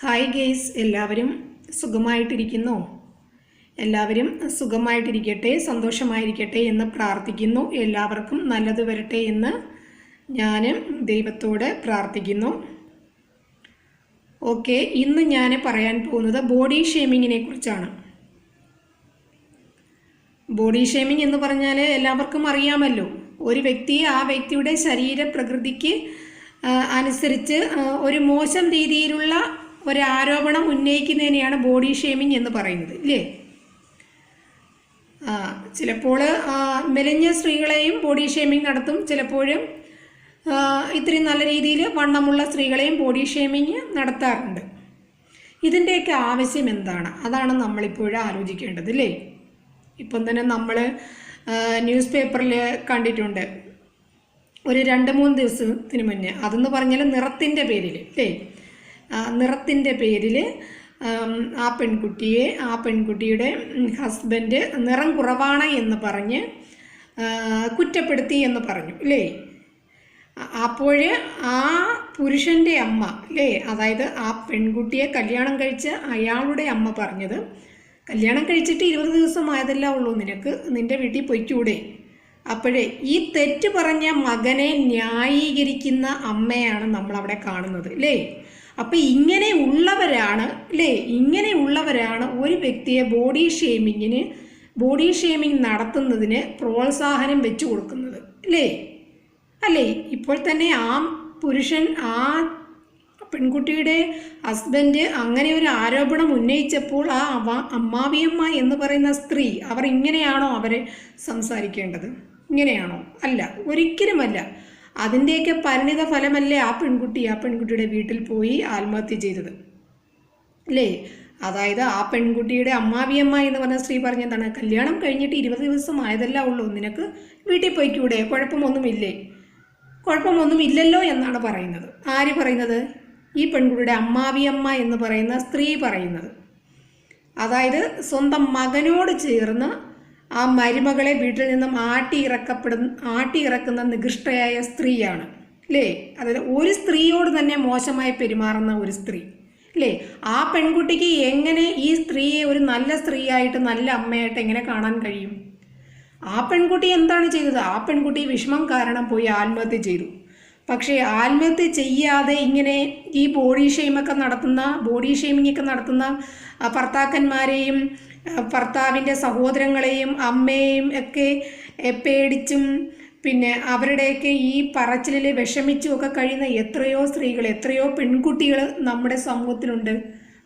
Hi guys, എല്ലാവരും സുഖമായിട്ടിരിക്കുന്നോ? എല്ലാവരും സുഖമായിട്ടിരിക്കട്ടെ, സന്തോഷമായിരിക്കട്ടെ എന്ന് പ്രാർത്ഥിക്കുന്നു. എല്ലാവർക്കും നല്ലത് വരട്ടെ എന്ന് ഞാൻ ദൈവത്തോട് പ്രാർത്ഥിക്കുന്നു. ഓക്കെ, ഇന്ന് ഞാൻ പറയാൻ പോകുന്നത് ബോഡി ഷേമിങ്ങിനെ കുറിച്ചാണ്. ബോഡി ഷേമിങ് എന്ന് പറഞ്ഞാൽ എല്ലാവർക്കും അറിയാമല്ലോ. ഒരു വ്യക്തി ആ വ്യക്തിയുടെ ശരീരപ്രകൃതിക്ക് അനുസരിച്ച് ഒരു മോശം രീതിയിലുള്ള ഒരു ആരോപണം ഉന്നയിക്കുന്നതിനെയാണ് ബോഡി ഷേമിങ് എന്ന് പറയുന്നത്, ഇല്ലേ? ചിലപ്പോൾ മെലിഞ്ഞ സ്ത്രീകളെയും ബോഡി ഷേമിങ് നടത്തും, ചിലപ്പോഴും ഇത്രയും നല്ല രീതിയിൽ വണ്ണമുള്ള സ്ത്രീകളെയും ബോഡി ഷേമിങ് നടത്താറുണ്ട്. ഇതിൻ്റെയൊക്കെ ആവശ്യം എന്താണ്? അതാണ് നമ്മളിപ്പോഴും ആലോചിക്കേണ്ടത്, അല്ലേ? ഇപ്പം തന്നെ നമ്മൾ ന്യൂസ് പേപ്പറിൽ കണ്ടിട്ടുണ്ട് ഒരു 2-3 ദിവസത്തിന് മുന്നേ. അതെന്ന് പറഞ്ഞാൽ നിറത്തിൻ്റെ പേരിൽ, അല്ലേ? നിറത്തിൻ്റെ പേരിൽ ആ പെൺകുട്ടിയുടെ ഹസ്ബൻഡ് നിറം കുറവാണ് എന്ന് പറഞ്ഞ് കുറ്റപ്പെടുത്തി എന്ന് പറഞ്ഞു, അല്ലേ? അപ്പോൾ ആ പുരുഷൻ്റെ അമ്മ, അല്ലേ, അതായത് ആ പെൺകുട്ടിയെ കല്യാണം കഴിച്ച അയാളുടെ അമ്മ പറഞ്ഞത്, കല്യാണം കഴിച്ചിട്ട് 20 ദിവസം ആയതല്ല ഉള്ളൂ, നിൻ്റെ വീട്ടിൽ പൊയ്ക്കൂടെ? അപ്പോഴേ ഈ തെറ്റ് പറഞ്ഞ മകനെ ന്യായീകരിക്കുന്ന അമ്മയാണ് നമ്മളവിടെ കാണുന്നത്, അല്ലേ? അപ്പം ഇങ്ങനെയുള്ളവരാണ് ഒരു വ്യക്തിയെ ബോഡി ഷേമിങ് നടത്തുന്നതിന് പ്രോത്സാഹനം വെച്ചു കൊടുക്കുന്നത്, അല്ലേ? ഇപ്പോൾ തന്നെ ആ പുരുഷൻ, ആ പെൺകുട്ടിയുടെ ഹസ്ബൻഡ് അങ്ങനെ ഒരു ആരോപണം ഉന്നയിച്ചപ്പോൾ ആ അമ്മാവിയമ്മ എന്ന് പറയുന്ന സ്ത്രീ അവർ ഇങ്ങനെയാണോ അവരെ സംസാരിക്കേണ്ടത്? ഇങ്ങനെയാണോ? അല്ല, ഒരിക്കലുമല്ല. അതിൻ്റെയൊക്കെ പരിണിത ഫലമല്ലേ ആ പെൺകുട്ടിയുടെ വീട്ടിൽ പോയി ആത്മഹത്യ ചെയ്തത്, അല്ലേ? അതായത് ആ പെൺകുട്ടിയുടെ അമ്മാവിയമ്മ എന്ന് പറഞ്ഞ സ്ത്രീ പറഞ്ഞതാണ്, കല്യാണം കഴിഞ്ഞിട്ട് 20 ദിവസം ആയതല്ല ഉള്ളൂ, നിനക്ക് വീട്ടിൽ പോയിക്കൂടെ? കുഴപ്പമൊന്നുമില്ലല്ലോ എന്നാണ് പറയുന്നത്. ആര് പറയുന്നത്? ഈ പെൺകുട്ടിയുടെ അമ്മാവിയമ്മ എന്ന് പറയുന്ന സ്ത്രീ പറയുന്നത്. അതായത് സ്വന്തം മകനോട് ചേർന്ന് ആ മരുമകളെ വീട്ടിൽ നിന്നും ആട്ടിയിറക്കുന്ന നികൃഷ്ടയായ സ്ത്രീയാണ്, അല്ലേ? അതായത് ഒരു സ്ത്രീയോട് തന്നെ മോശമായി പെരുമാറുന്ന ഒരു സ്ത്രീ, അല്ലേ? ആ പെൺകുട്ടിക്ക് എങ്ങനെ ഈ സ്ത്രീയെ ഒരു നല്ല സ്ത്രീയായിട്ട്, നല്ല അമ്മയായിട്ട് എങ്ങനെ കാണാൻ കഴിയും? ആ പെൺകുട്ടി എന്താണ് ചെയ്തത്? ആ പെൺകുട്ടി വിഷമം കാരണം പോയി ആത്മഹത്യ ചെയ്തു. പക്ഷേ ആത്മഹത്യ ചെയ്യാതെ ഇങ്ങനെ ഈ ബോഡി ഷെയ്മിങ് ഒക്കെ നടത്തുന്ന ഭർത്താക്കന്മാരെയും ഭർത്താവിൻ്റെ സഹോദരങ്ങളെയും അമ്മയെയും ഒക്കെ പേടിച്ചും പിന്നെ അവരുടെയൊക്കെ ഈ പറച്ചിലിൽ വിഷമിച്ചും ഒക്കെ കഴിയുന്ന എത്രയോ സ്ത്രീകൾ, എത്രയോ പെൺകുട്ടികൾ നമ്മുടെ സമൂഹത്തിലുണ്ട്.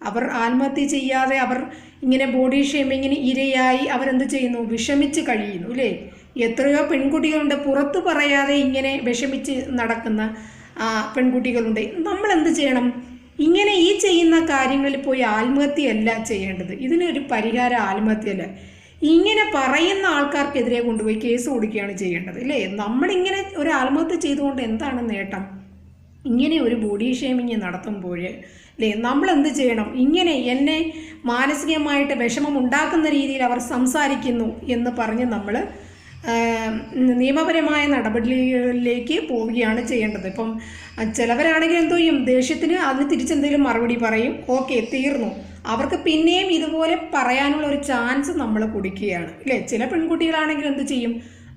അവർ ആത്മഹത്യ ചെയ്യാതെ അവർ ഇങ്ങനെ ബോഡി ഷേമിങ്ങിന് ഇരയായി അവരെന്ത് ചെയ്യുന്നു? വിഷമിച്ച് കഴിയുന്നു, അല്ലേ? എത്രയോ പെൺകുട്ടികളുണ്ട് പുറത്ത് പറയാതെ ഇങ്ങനെ വിഷമിച്ച് നടക്കുന്ന പെൺകുട്ടികളുണ്ട്. നമ്മൾ എന്ത് ചെയ്യണം? ഇങ്ങനെ ഈ ചെയ്യുന്ന കാര്യങ്ങളിൽ പോയി ആത്മഹത്യയല്ല ചെയ്യേണ്ടത്. ഇതിനൊരു പരിഹാരം ആത്മഹത്യയല്ല. ഇങ്ങനെ പറയുന്ന ആൾക്കാർക്കെതിരെ കൊണ്ടുപോയി കേസ് കൊടുക്കുകയാണ് ചെയ്യേണ്ടത്, അല്ലേ? നമ്മളിങ്ങനെ ഒരു ആത്മഹത്യ ചെയ്തുകൊണ്ട് എന്താണ് നേട്ടം? ഇങ്ങനെ ഒരു ബോഡി ഷേമിങ് നടത്തുമ്പോൾ, അല്ലേ, നമ്മൾ എന്ത് ചെയ്യണം? ഇങ്ങനെ എന്നെ മാനസികമായിട്ട് വിഷമം ഉണ്ടാക്കുന്ന രീതിയിൽ അവർ സംസാരിക്കുന്നു എന്ന് പറഞ്ഞ് നമ്മൾ നിയമപരമായ നടപടികളിലേക്ക് പോവുകയാണ് ചെയ്യേണ്ടത്. ഇപ്പം ചിലവരാണെങ്കിൽ എന്തോ ചെയ്യും, ദേഷ്യത്തിന് അതിന് തിരിച്ചെന്തെങ്കിലും മറുപടി പറയും, ഓക്കെ, തീർന്നു. അവർക്ക് പിന്നെയും ഇതുപോലെ പറയാനുള്ള ഒരു ചാൻസ് നമ്മൾ കൊടുക്കുകയാണ്, അല്ലേ? ചില പെൺകുട്ടികളാണെങ്കിൽ എന്ത് ചെയ്യും?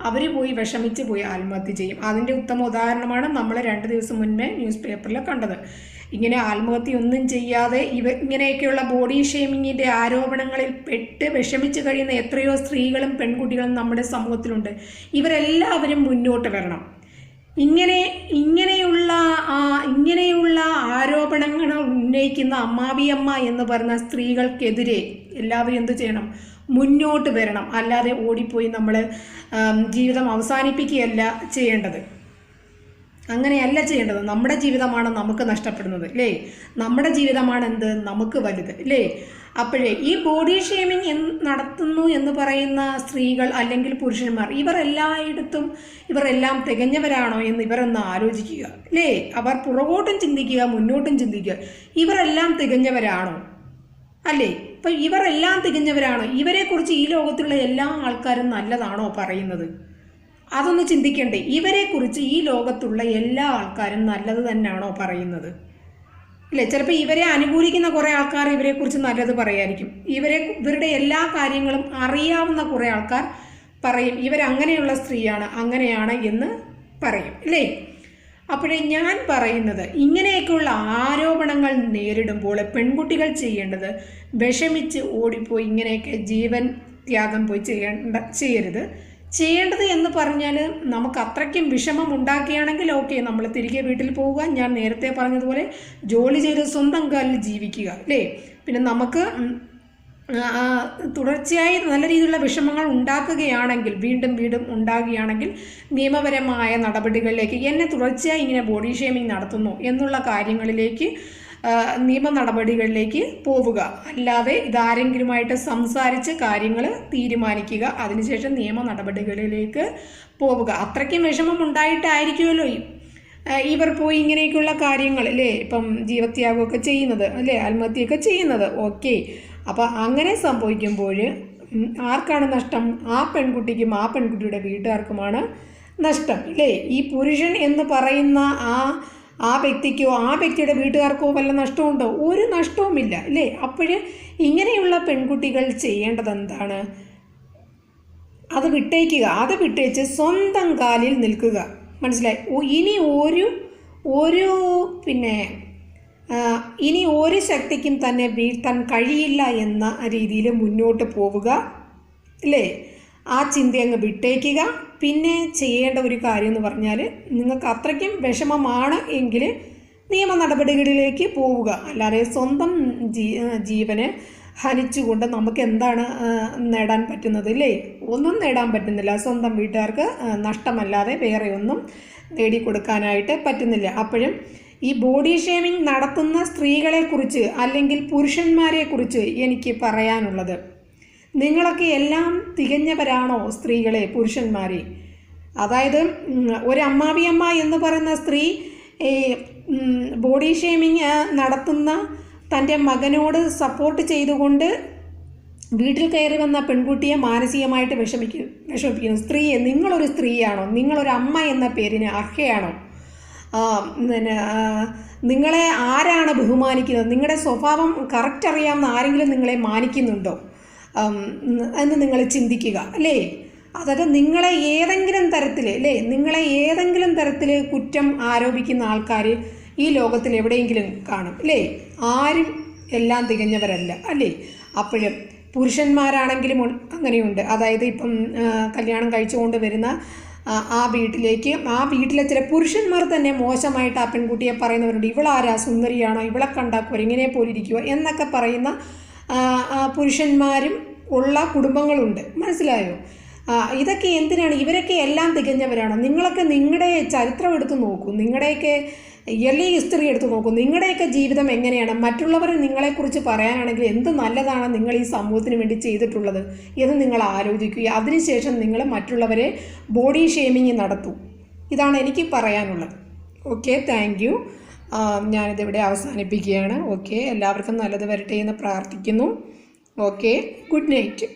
അവർ വിഷമിച്ച് പോയി ആത്മഹത്യ ചെയ്യും. അതിൻ്റെ ഉത്തമ ഉദാഹരണമാണ് നമ്മൾ 2 ദിവസം മുന്നേ ന്യൂസ് പേപ്പറിൽ കണ്ടത്. ഇങ്ങനെ ആത്മഹത്യ ഒന്നും ചെയ്യാതെ ഇങ്ങനെയൊക്കെയുള്ള ബോഡി ഷേമിങ്ങിൻ്റെ ആരോപണങ്ങളിൽ പെട്ട് വിഷമിച്ച് കഴിയുന്ന എത്രയോ സ്ത്രീകളും പെൺകുട്ടികളും നമ്മുടെ സമൂഹത്തിലുണ്ട്. ഇവരെല്ലാവരും മുന്നോട്ട് വരണം. ഇങ്ങനെയുള്ള ആരോപണങ്ങൾ ഉന്നയിക്കുന്ന അമ്മാവിയമ്മ എന്ന് പറഞ്ഞ സ്ത്രീകൾക്കെതിരെ എല്ലാവരും എന്ത് ചെയ്യണം? മുന്നോട്ട് വരണം. അല്ലാതെ ഓടിപ്പോയി നമ്മൾ ജീവിതം അവസാനിപ്പിക്കുകയല്ല ചെയ്യേണ്ടത്. അങ്ങനെയല്ല ചെയ്യേണ്ടത്. നമ്മുടെ ജീവിതമാണ് നമുക്ക് നഷ്ടപ്പെടുന്നത്, അല്ലേ? നമ്മുടെ ജീവിതമാണ് നമുക്ക് വലുത്, അല്ലേ? അപ്പോഴേ ഈ ബോഡി ഷേമിങ് നടത്തുന്നു എന്ന് പറയുന്ന സ്ത്രീകൾ അല്ലെങ്കിൽ പുരുഷന്മാർ ഇവരെല്ലാം തികഞ്ഞവരാണോ എന്ന് ഇവരൊന്ന് ആലോചിക്കുക, അല്ലേ? അവർ പുറകോട്ടും ചിന്തിക്കുക, മുന്നോട്ടും ചിന്തിക്കുക. ഇവരെല്ലാം തികഞ്ഞവരാണോ? അല്ലേ? ഇപ്പം ഇവരെല്ലാം തികഞ്ഞവരാണോ? ഇവരെക്കുറിച്ച് ഈ ലോകത്തുള്ള എല്ലാ ആൾക്കാരും നല്ലതാണോ പറയുന്നത്? അതൊന്ന് ചിന്തിക്കണ്ടേ? ഇവരെക്കുറിച്ച് ഈ ലോകത്തുള്ള എല്ലാ ആൾക്കാരും നല്ലത് തന്നെയാണോ പറയുന്നത്? ഇല്ലേ? ചിലപ്പോൾ ഇവരെ അനുകൂലിക്കുന്ന കുറേ ആൾക്കാർ ഇവരെക്കുറിച്ച് നല്ലത് പറയായിരിക്കും. ഇവരുടെ എല്ലാ കാര്യങ്ങളും അറിയാവുന്ന കുറേ ആൾക്കാർ പറയും ഇവരങ്ങനെയുള്ള സ്ത്രീയാണ്, അങ്ങനെയാണ് എന്ന് പറയും, അല്ലേ? അപ്പോഴേ ഞാൻ പറയുന്നത്, ഇങ്ങനെയൊക്കെയുള്ള ആരോപണങ്ങൾ നേരിടുമ്പോൾ പെൺകുട്ടികൾ ചെയ്യേണ്ടത് വിഷമിച്ച് ഓടിപ്പോയി ഇങ്ങനെയൊക്കെ ജീവൻ ത്യാഗം പോയി ചെയ്യരുത്. ചെയ്യേണ്ടത് എന്ന് പറഞ്ഞാൽ നമുക്ക് അത്രയ്ക്കും വിഷമം ഉണ്ടാക്കുകയാണെങ്കിൽ ഓക്കെ, നമ്മൾ തിരികെ വീട്ടിൽ പോവുക. ഞാൻ നേരത്തെ പറഞ്ഞതുപോലെ ജോലി ചെയ്ത് സ്വന്തം കാലിൽ ജീവിക്കുക, അല്ലേ? പിന്നെ നമുക്ക് തുടർച്ചയായി നല്ല രീതിയിലുള്ള വിഷമങ്ങൾ ഉണ്ടാക്കുകയാണെങ്കിൽ, വീണ്ടും ഉണ്ടാകുകയാണെങ്കിൽ നിയമപരമായ നടപടികളിലേക്ക്, എന്നെ തുടർച്ചയായി ഇങ്ങനെ ബോഡി ഷേമിംഗ് നടത്തുന്നു എന്നുള്ള കാര്യങ്ങളിലേക്ക്, നിയമ നടപടികളിലേക്ക് പോവുക. അല്ലാതെ ഇതാരെങ്കിലുമായിട്ട് സംസാരിച്ച് കാര്യങ്ങൾ തീരുമാനിക്കുക, അതിനുശേഷം നിയമ നടപടികളിലേക്ക് പോവുക. അത്രയ്ക്കും വിഷമം ഉണ്ടായിട്ടായിരിക്കുമല്ലോ ഇവർ പോയി ഇങ്ങനെയൊക്കെയുള്ള കാര്യങ്ങൾ, അല്ലേ? ഇപ്പം ജീവത്യാഗമൊക്കെ ചെയ്യുന്നത്, അല്ലേ? ആത്മഹത്യയൊക്കെ ചെയ്യുന്നത്. ഓക്കെ, അപ്പോൾ അങ്ങനെ സംഭവിക്കുമ്പോൾ ആർക്കാണ് നഷ്ടം? ആ പെൺകുട്ടിക്കും ആ പെൺകുട്ടിയുടെ വീട്ടുകാർക്കുമാണ് നഷ്ടം, ഇല്ലേ? ഈ പുരുഷൻ എന്ന് പറയുന്ന ആ വ്യക്തിക്കോ ആ വ്യക്തിയുടെ വീട്ടുകാർക്കോ വല്ല നഷ്ടമുണ്ടോ? ഒരു നഷ്ടവുമില്ല, അല്ലേ? അപ്പോൾ ഇങ്ങനെയുള്ള പെൺകുട്ടികൾ ചെയ്യേണ്ടത് എന്താണ്? അത് വിട്ടേച്ച് സ്വന്തം കാലിൽ നിൽക്കുക. മനസ്സിലായി? ഇനി ഒരു ശക്തിക്കും തന്നെ വീഴ്ത്താൻ കഴിയില്ല എന്ന രീതിയിൽ മുന്നോട്ട് പോവുക, അല്ലേ? ആ ചിന്ത അങ്ങ് വിട്ടേക്കുക. പിന്നെ ചെയ്യേണ്ട ഒരു കാര്യം എന്ന് പറഞ്ഞാൽ, നിങ്ങൾക്ക് അത്രയ്ക്കും വിഷമമാണ് എങ്കിൽ നിയമ നടപടികളിലേക്ക് പോവുക. അല്ലാതെ സ്വന്തം ജീവനെ ഹനിച്ചുകൊണ്ട് നമുക്ക് എന്താണ് നേടാൻ പറ്റുന്നത്, അല്ലേ? ഒന്നും നേടാൻ പറ്റുന്നില്ല. സ്വന്തം വീട്ടുകാർക്ക് നഷ്ടമല്ലാതെ വേറെ ഒന്നും നേടിക്കൊടുക്കാനായിട്ട് പറ്റുന്നില്ല. അപ്പോഴും ഈ ബോഡി ഷേമിംഗ് നടത്തുന്ന സ്ത്രീകളെക്കുറിച്ച് അല്ലെങ്കിൽ പുരുഷന്മാരെക്കുറിച്ച് എനിക്ക് പറയാനുള്ളത്, നിങ്ങളൊക്കെ എല്ലാം തികഞ്ഞവരാണോ സ്ത്രീകളെ, പുരുഷന്മാരെ? അതായത് ഒരു അമ്മാവിയമ്മ എന്ന് പറയുന്ന സ്ത്രീ ബോഡി ഷേമിങ് നടത്തുന്ന തൻ്റെ മകനോട് സപ്പോർട്ട് ചെയ്തുകൊണ്ട് വീട്ടിൽ കയറി വന്ന പെൺകുട്ടിയെ മാനസികമായിട്ട് വിഷമിപ്പിക്കുന്നു. സ്ത്രീയെ, നിങ്ങളൊരു സ്ത്രീയാണോ? നിങ്ങളൊരു അമ്മ എന്ന പേരിന് അർഹയാണോ? നിങ്ങളെ ആരാണ് ബഹുമാനിക്കുന്നത്? നിങ്ങളുടെ സ്വഭാവം കറക്റ്റ് അറിയാവുന്ന ആരെങ്കിലും നിങ്ങളെ മാനിക്കുന്നുണ്ടോ എന്ന് നിങ്ങൾ ചിന്തിക്കുക, അല്ലേ? അതായത് നിങ്ങളെ ഏതെങ്കിലും തരത്തിൽ കുറ്റം ആരോപിക്കുന്ന ആൾക്കാർ ഈ ലോകത്തിൽ എവിടെയെങ്കിലും കാണും, അല്ലേ? ആരും എല്ലാം തികഞ്ഞവരല്ല, അല്ലേ? അപ്പോഴും പുരുഷന്മാരാണെങ്കിലും അങ്ങനെയുണ്ട്. അതായത് ഇപ്പം കല്യാണം കഴിച്ചുകൊണ്ട് വരുന്ന ആ വീട്ടിലെ ചില പുരുഷന്മാർ തന്നെ മോശമായിട്ട് ആ പെൺകുട്ടിയെ പറയുന്നവരുണ്ട്. ഇവളാരാ, സുന്ദരിയാണോ, ഇവളെ കണ്ടാൽ കുരങ്ങിനെ പോലിരിക്കുമോ എന്നൊക്കെ പറയുന്ന പുരുഷന്മാരും ഉള്ള കുടുംബങ്ങളുണ്ട്. മനസ്സിലായോ? ഇതൊക്കെ എന്തിനാണ്? ഇവരൊക്കെ എല്ലാം തികഞ്ഞവരാണോ? നിങ്ങളൊക്കെ നിങ്ങളുടെ ചരിത്രം എടുത്ത് നോക്കൂ, നിങ്ങളുടെയൊക്കെ എർലി ഹിസ്റ്ററി എടുത്ത് നോക്കൂ. നിങ്ങളുടെയൊക്കെ ജീവിതം എങ്ങനെയാണ്? മറ്റുള്ളവർ നിങ്ങളെക്കുറിച്ച് പറയാനാണെങ്കിൽ എന്ത് നല്ലതാണ് നിങ്ങൾ ഈ സമൂഹത്തിന് വേണ്ടി ചെയ്തിട്ടുള്ളത് എന്ന് നിങ്ങൾ ആലോചിക്കുക. അതിനുശേഷം നിങ്ങൾ മറ്റുള്ളവരെ ബോഡി ഷേമിങ് നടത്തൂ. ഇതാണ് എനിക്ക് പറയാനുള്ളത്. Okay, thank you. ഞാനിതിവിടെ അവസാനിപ്പിക്കുകയാണ്. ഓക്കെ, എല്ലാവർക്കും നല്ലത് വരട്ടെ എന്ന് പ്രാർത്ഥിക്കുന്നു. Okay, good night.